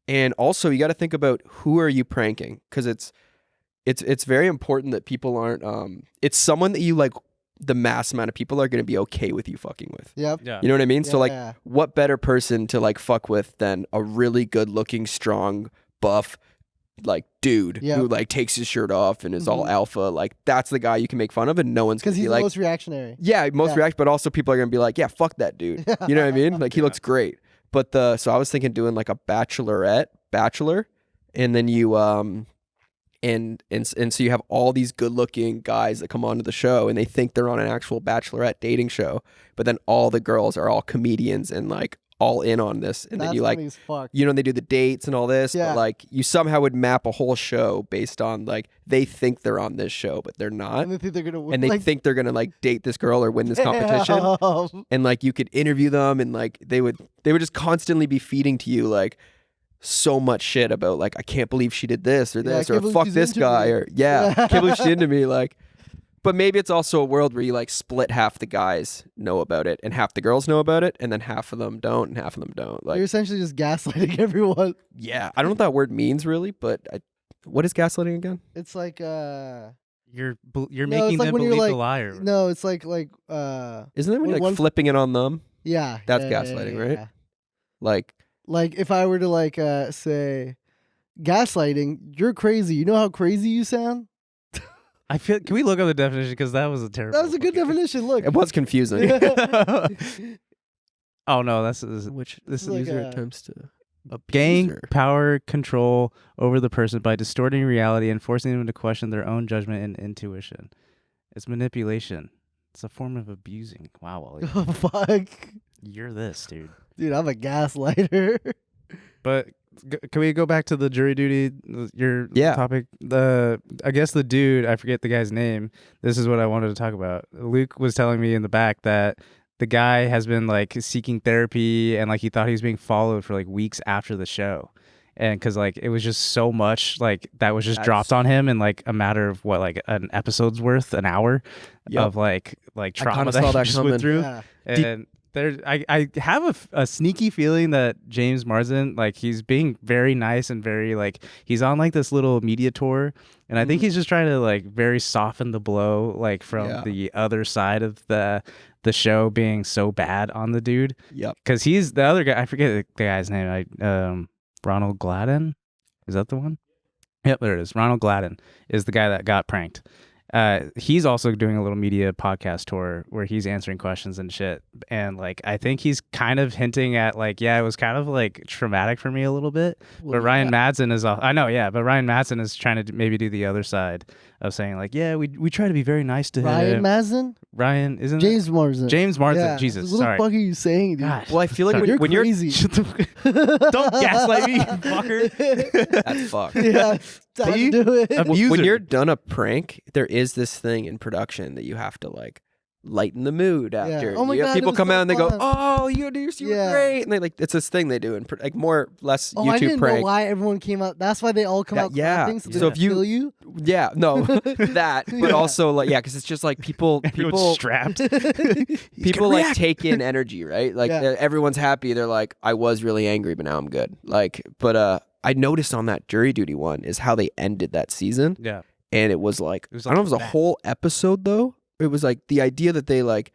And also, you got to think about who are you pranking, because it's very important that people aren't. It's someone that you like. The mass amount of people are going to be okay with you fucking with. Yep. Yeah. You know what I mean? So like, Yeah. what better person to like fuck with than a really good looking, strong, buff, like dude Yep. who like takes his shirt off and is all Mhm. alpha? Like that's the guy you can make fun of, and no one's Because gonna he's be the like, most reactionary. yeah, most Yeah. react, but also people are gonna be like, yeah, fuck that dude. You know what I mean? Like he Yeah. looks great. But so I was thinking doing like a bachelor, and then you and so you have all these good looking guys that come onto the show and they think they're on an actual bachelorette dating show, but then all the girls are all comedians and like all in on this, and That's then you like, funny as fuck. you know, they do the dates and all this, Yeah. but like you somehow would map a whole show based on like they think they're on this show, but they're not. And they think they're gonna win. And they like, think they're gonna like date this girl or win this competition, damn. and like you could interview them, and like they would just constantly be feeding to you like so much shit about like, I can't believe she did this or Yeah, I this, can't or believe fuck she's this into guy, me. or yeah, can't believe she's into me. Like, but maybe it's also a world where you like split half the guys know about it and half the girls know about it, and then half of them don't and half of them don't. Like, You're essentially just gaslighting everyone. yeah, I don't know what that word means really, but what is gaslighting again? It's like You you're No, making it's like them when you're believe the like- lie. Or No, it's like Isn't that when When you're like one- flipping it on them? yeah. That's yeah, gaslighting, yeah, right? yeah. Like, Like if I were to like say gaslighting, you're crazy. You know how crazy you sound? I feel. Can we look up the definition because that was a terrible. That was a good fucking- definition. Look. it was confusing. Oh no, this is Which This is the like user a- attempts to gain abuse her. power control over the person by distorting reality and forcing them to question their own judgment and intuition. It's manipulation. It's a form of abusing. Wow, Wally, Oh, fuck. you're this dude. Dude, I'm a gaslighter. But can we go back to the jury duty? Your Yeah. topic. I guess the dude, I forget the guy's name. This is what I wanted to talk about. Luke was telling me in the back that the guy has been like seeking therapy and like he thought he was being followed for like weeks after the show, and because like it was just so much like that was just dropped on him in like a matter of what, like an episode's worth, an hour Yep. of like trauma kinda that saw he that just coming. went through. Yeah. And there, I have a sneaky feeling that James Marsden, like he's being very nice and very like he's on like this little media tour, and I think he's just trying to like very soften the blow, like from Yeah. the other side of the show being so bad on the dude, Yep. because he's the other guy. I forget the guy's name. Ronald Gladden, is that the one? Yep, there it is. Ronald Gladden is the guy that got pranked. He's also doing a little media podcast tour where he's answering questions and shit. And like, I think he's kind of hinting at like, yeah, it was kind of like traumatic for me a little bit. But Ryan Madsen is, I know, yeah, but Ryan Madsen is trying to maybe do the other side of saying like, yeah, we try to be very nice to Ryan him. Mazen? Ryan, isn't James Marsden. James Marsden? Yeah. Jesus, What the sorry. fuck are you saying, dude? Gosh. Well, I feel like You're when you're crazy. Shut the Don't gaslight me, you fucker. that's fucked. Yeah. Time See? to do it. Abuser. When you're done a prank, there is this thing in production that you have to like lighten the mood after. Oh my You have God, people it was come so out and they go, fun. "Oh, you were Yeah. great," and they like it's this thing they do and like more less Oh, I YouTube didn't prank. know why everyone came out. That's why they all come out Yeah. clapping, so, So they if you- kill you. Yeah, no, that, but Yeah. also like because it's just like people Everyone's strapped. people like take in energy, right? Like Yeah. everyone's happy. They're like, I was really angry, but now I'm good. Like, but I noticed on that jury duty one is how they ended that season, Yeah. and it was like, was I don't know if it like was a that. whole episode though. It was like the idea that they like,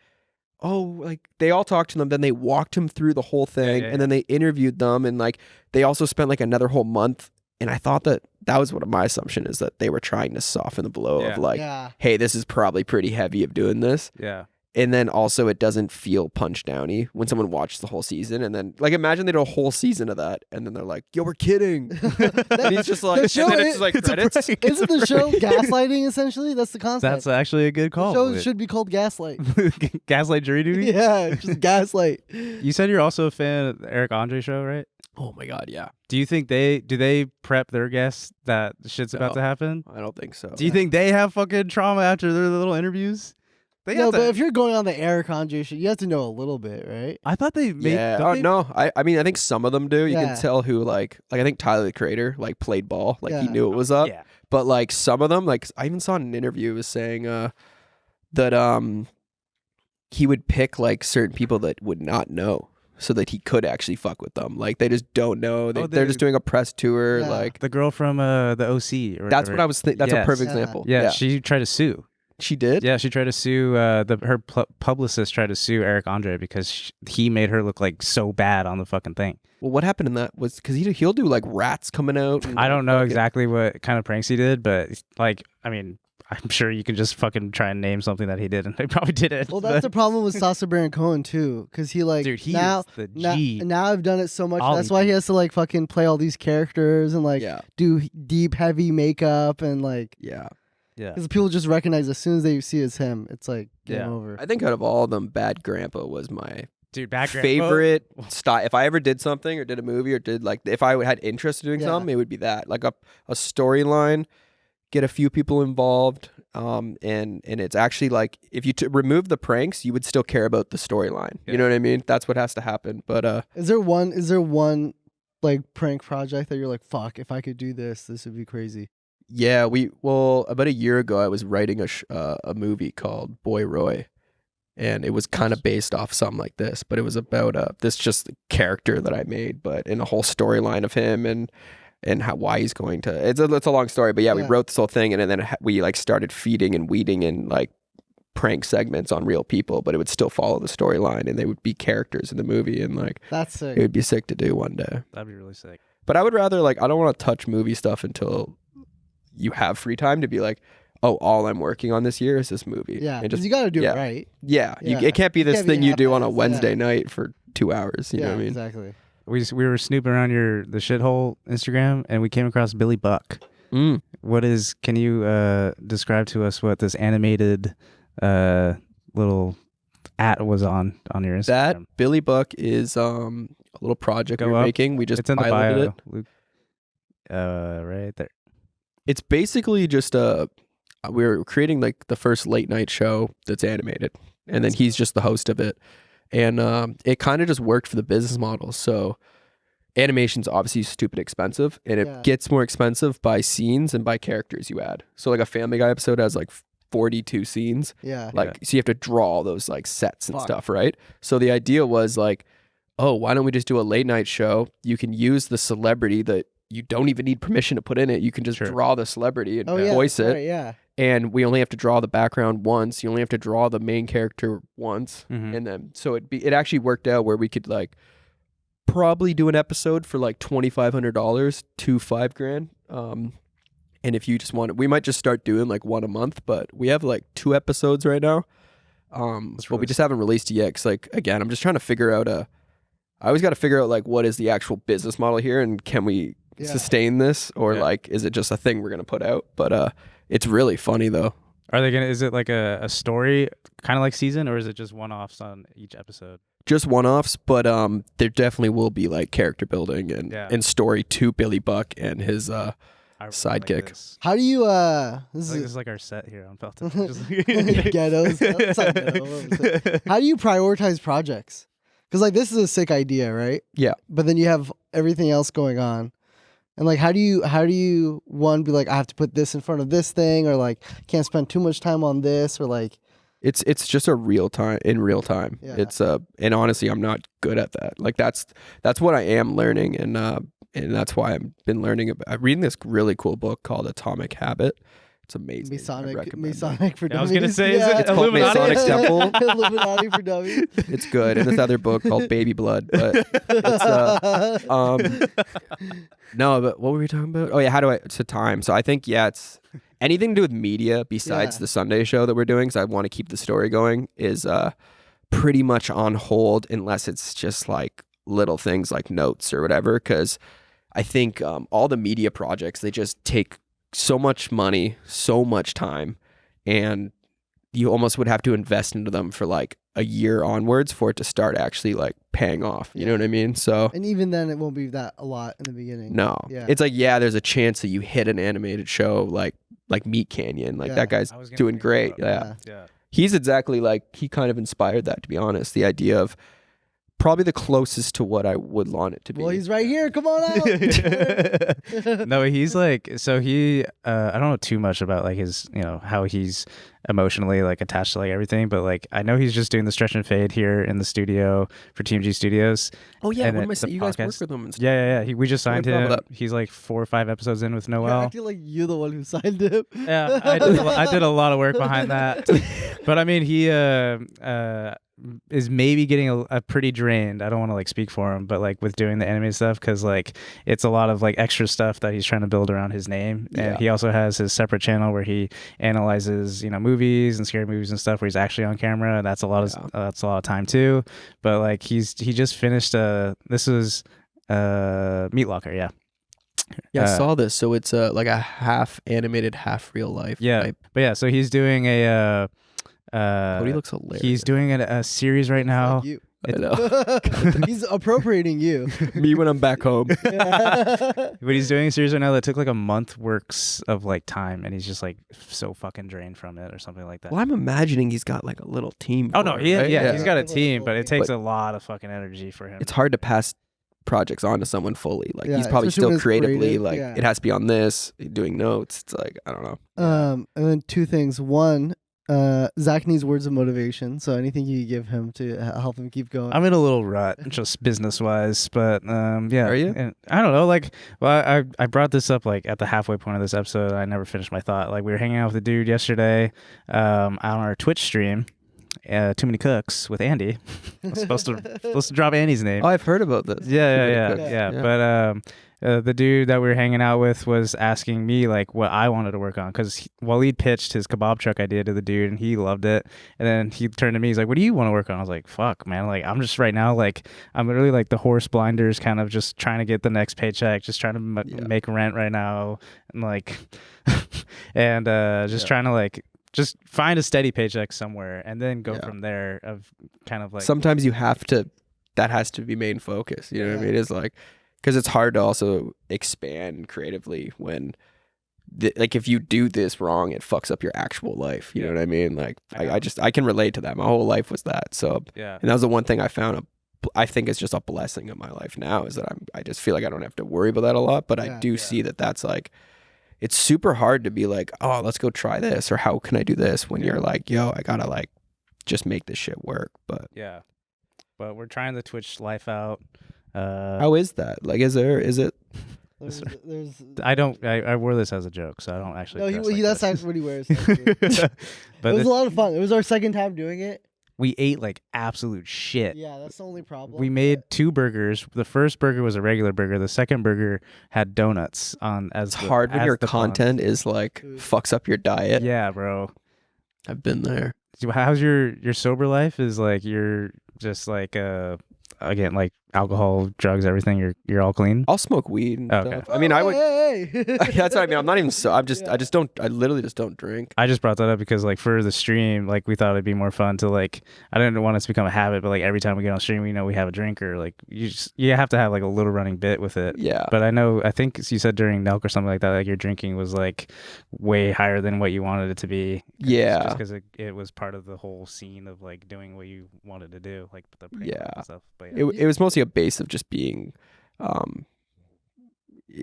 oh, like they all talked to them, then they walked him through the whole thing, yeah, and then they interviewed them, and like they also spent like another whole month. And I thought that was what my assumption is, that they were trying to soften the blow Yeah. of like, Yeah. hey, this is probably pretty heavy of doing this. Yeah. And then also it doesn't feel punch downy when someone watches the whole season. And then like imagine they do a whole season of that and then they're like, yo, we're kidding. And he's just like, The show and then it's is- just like It's a credits. prank. Isn't the show gaslighting essentially? That's the concept. That's actually a good call. The show should be called Gaslight. Gaslight jury duty? Yeah, just Gaslight. You said you're also a fan of the Eric Andre show, right? Oh my God, yeah. Do you think they prep their guests that shit's about No. to happen? I don't think so. Do you think they have fucking trauma after their little interviews? They No, have but to- if you're going on the Eric Andre shit, you have to know a little bit, right? I thought they made. Yeah. don't Oh, they- no. I mean, I think some of them do. You Yeah. can tell who like I think Tyler the Creator like played ball. Like he Yeah. knew it was up. Yeah. But like some of them, like I even saw in an interview was saying that he would pick like certain people that would not know so that he could actually fuck with them. Like they just don't know. They're just doing a press tour. Yeah. Like The girl from the OC. Or that's whatever. what I was. That's Yes. a perfect Yeah. example. Yeah, she tried to sue. she did. Yeah, she tried to sue. Her publicist tried to sue Eric Andre because he made her look like so bad on the fucking thing. Well, what happened in that was because he'll do like rats coming out. And, I don't know fucking- exactly what kind of pranks he did, but like, I mean, I'm sure you can just fucking try and name something that he did, and he probably did it. Well, that's the problem with Sacha Baron Cohen too, because he like Dude, he now is the now, G. now I've done it so much. Ollie That's why he G. has to like fucking play all these characters and like Yeah. do deep, heavy makeup and like Yeah. Yeah. because people just recognize as soon as they see it's him, it's like game Yeah. over. I think out of all of them, Bad Grandpa was my Dude, background. favorite style. If I ever did something or did a movie or did like if I had interest in doing Yeah. something, it would be that like a storyline, get a few people involved, and it's actually like if you remove the pranks, you would still care about the storyline. Yeah. You know what I mean? That's what has to happen. But Is there one like prank project that you're like, fuck, if I could do this would be crazy? yeah, about a year ago, I was writing a movie called Boy Roy. And it was kind of based off something like this, but it was about this just character that I made, but in a whole storyline of him. And and why he's going to. It's a long story, but we wrote this whole thing, and then we like started feeding and weeding in like prank segments on real people, but it would still follow the storyline, and they would be characters in the movie, and like That's sick. it would be sick to do one day. That'd be really sick. But I would rather like I don't want to touch movie stuff until you have free time to be like, oh, all I'm working on this year is this movie. Yeah, and because you got to do it right. Yeah, Yeah. it can't be this Can't be thing you do on a half-assed, Wednesday night for 2 hours. You know what I mean? Exactly. We were snooping around the shithole Instagram, and we came across Billy Buck. Can you describe to us what this animated little was on your Instagram? That Billy Buck is a little project we're making. We just it's in the piloted bio. Luke. Right there. It's basically just we're creating like the first late night show that's animated, and then he's just the host of it, and it kind of just worked for the business model. So animation's obviously stupid expensive, and it gets more expensive by scenes and by characters you add. So like a Family Guy episode has like 42 scenes. So you have to draw all those like sets and stuff, right? So the idea was like, oh, why don't we just do a late night show? You can use the celebrity that you don't even need permission to put in it. You can just draw the celebrity and voice it. Right, And we only have to draw the background once. You only have to draw the main character once. And then so it actually worked out where we could like probably do an episode for like $2,500 to $5,000. And if you just want it, we might just start doing like one a month, but we have like 2 episodes right now. But we just haven't released it yet. Cause like, again, I'm just trying to figure out I always got to figure out like what is the actual business model here, and can we sustain this, or like is it just a thing we're gonna put out? But it's really funny though. Is it like a story kind of like season, or is it just one-offs on each episode? Just one-offs, but there definitely will be like character building and story to Billy Buck and his sidekick. Like How do you this is like our set here on Felton. ghettos? That's not ghetto. How do you prioritize projects? Because like this is a sick idea, right? Yeah. But then you have everything else going on, and like how do you one be like, I have to put this in front of this thing, or like can't spend too much time on this, or like it's just in real time. Yeah. It's and honestly I'm not good at that. Like that's what I am learning, and that's why I've been learning I'm reading this really cool book called Atomic Habit. It's amazing. Masonic for dummies. I was gonna say, is it it's called Masonic Temple. Illuminati for dummies. It's good. And this other book called Baby Blood, but it's no, but what were we talking about? Oh yeah, it's a time. So I think it's anything to do with media besides the Sunday show that we're doing, because I want to keep the story going, is pretty much on hold unless it's just like little things like notes or whatever, because I think all the media projects, they just take so much money, so much time, and you almost would have to invest into them for like a year onwards for it to start actually like paying off. You know what I mean? So, and even then it won't be that a lot in the beginning. No. It's like, there's a chance that you hit an animated show like MeatCanyon. Like that guy's doing great. Yeah. He's exactly like, he kind of inspired that, to be honest. The idea of probably the closest to what I would want it to be. Well, he's right here. Come on out. No, he's like, so he, I don't know too much about like his, how he's emotionally like attached to like everything, but like I know he's just doing the stretch and fade here in the studio for Team G Studios. Oh yeah, what am I saying? You guys work with him and stuff. Yeah. We just signed him. He's like 4 or 5 episodes in with Noel. I feel like you're the one who signed him. Yeah, I did a lot of work behind that. But I mean, he is maybe getting a pretty drained. I don't want to like speak for him, but like with doing the anime stuff, because like it's a lot of like extra stuff that he's trying to build around his name. And he also has his separate channel where he analyzes movies and scary movies and stuff where he's actually on camera. That's a lot of time too. But like he just finished this was Meat Locker. Yeah, I saw this. So it's like a half animated, half real life type. But yeah, so he's doing a Cody looks hilarious. He's doing a series right now. Like you. I know. He's appropriating you. Me when I'm back home. But he's doing a series right now that took like a month works of like time, and he's just like so fucking drained from it or something like that. Well, I'm imagining he's got like a little team. Oh no, he's got a team, but it takes a lot of fucking energy for him. It's hard to pass projects on to someone fully. Like he's probably still creatively like it has to be on this, doing notes. It's like I don't know. And then 2 things. One, Zach needs words of motivation. So anything you give him to help him keep going. I'm in a little rut, just business wise, but yeah. Are you? And I don't know. Like, well, I brought this up like at the halfway point of this episode. I never finished my thought. Like, we were hanging out with a dude yesterday, on our Twitch stream. Too Many Cooks with Andy. I'm supposed to drop Andy's name. Oh, I've heard about this. Yeah. But the dude that we were hanging out with was asking me like what I wanted to work on, because Wahlid pitched his kebab truck idea to the dude and he loved it. And then he turned to me, he's like, "What do you want to work on?" I was like, "Fuck, man! Like, I'm just right now, like, I'm literally like the horse blinders, kind of just trying to get the next paycheck, just trying to make rent right now, and like, and just trying to like." Just find a steady paycheck somewhere and then go from there, of kind of like. Sometimes you have to, that has to be main focus. You know what I mean? It's like, because it's hard to also expand creatively when, like, if you do this wrong, it fucks up your actual life. You know what I mean? Like, I can relate to that. My whole life was that. So, and that was the one thing I found. I think it's just a blessing in my life now, is that I just feel like I don't have to worry about that a lot. But I do see that that's like, it's super hard to be like, oh, let's go try this, or how can I do this, when you're like, yo, I gotta like just make this shit work. But but we're trying the Twitch life out. How is that? Like, is it? I wore this as a joke, so I don't actually. No, that's actually what he wears. But it was a lot of fun. It was our second time doing it. We ate like absolute shit. Yeah, that's the only problem. We made 2 burgers. The first burger was a regular burger. The second burger had donuts on as. It's hard when your content is like fucks up your diet. Yeah, bro. I've been there. How's your sober life? Is like you're just like again, like alcohol, drugs, everything. You're all clean. I'll smoke weed and stuff. I mean, I would. That's what I mean. I'm not even so. I literally just don't drink. I just brought that up because like for the stream, like we thought it'd be more fun to like. I didn't want it to become a habit, but like every time we get on stream, we know we have a drink, or like you have to have like a little running bit with it. Yeah. But I think you said during Nelk or something like that, like your drinking was like way higher than what you wanted it to be. Yeah. Just because it was part of the whole scene of like doing what you wanted to do, like the prank and stuff. But it was mostly a base of just being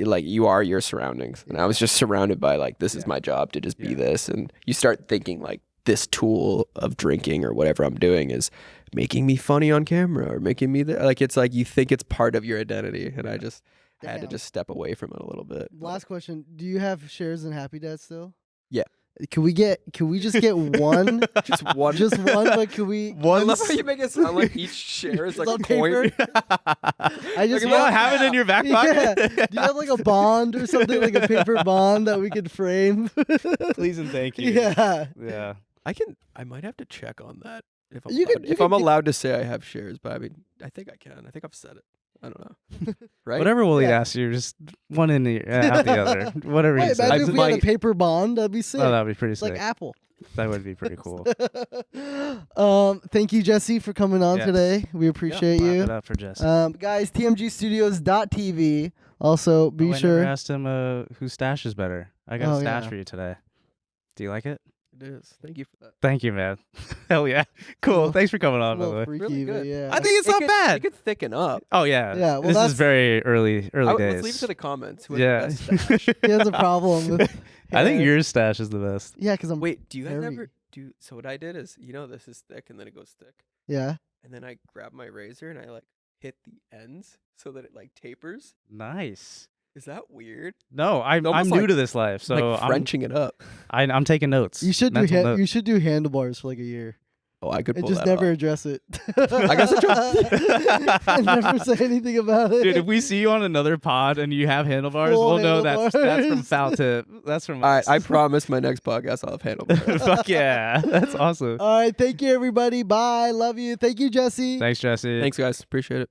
like, you are your surroundings, and I was just surrounded by like, this is my job to just be this, and you start thinking like, this tool of drinking or whatever I'm doing is making me funny on camera, or making me like, it's like you think it's part of your identity, and I just had to just step away from it a little bit. Last question: do you have shares in Happy Dad still? Yeah. Can we just get one? Just one. Just one, but can we? I love how you make it sound like each share is like a coin. I just want to have it in your back pocket. Yeah. Do you have like a bond or something, like a paper bond that we could frame? Please and thank you. Yeah. I might have to check on that if You I'm allowed to say I have shares, but I mean, I think I can. I think I've said it. I don't know. Right? Whatever Wahlid asks you, just one in the out the other. Whatever he says. Imagine if we had a paper bond, that'd be sick. Oh, that'd be pretty sick. Like Apple. That would be pretty cool. Thank you, Jesse, for coming on today. We appreciate you. Clap it up for Jesse. Guys, tmgstudios.tv. Also, be sure. I never asked him whose stash is better. I got a stash for you today. Do you like it? It is. Thank you for that. Thank you, man. Hell yeah. Cool. Thanks for coming on, by the way. Freaky, really good. Yeah. I think it's not bad. It could thicken up. Oh, yeah. Yeah. Well, this is very early days. Let's leave it to the comments. Who has the best stash? He has a problem with I think your stash is the best. Yeah, because I'm. Wait, do you guys hairy. ever do? So what I did is, this is thick, and then it goes thick, Yeah. and then I grab my razor and I like hit the ends so that it like tapers. Nice. Is that weird? No, I'm almost new like- to this life, so like Frenching it up. I'm taking notes. You should Mental notes. you should do handlebars for like a year Oh, I could and pull just that never off. address it. I guess and never say anything about it. Dude, if we see you on another pod and you have handlebars, Full we'll know that's from handlebars. Foul Tip. That's from All us. right, I promise my next podcast I'll have handlebars. Fuck yeah. That's awesome. All right, thank you everybody. Bye. Love you. Thank you, Jesse. Thanks, Jesse. Thanks, guys. Appreciate it.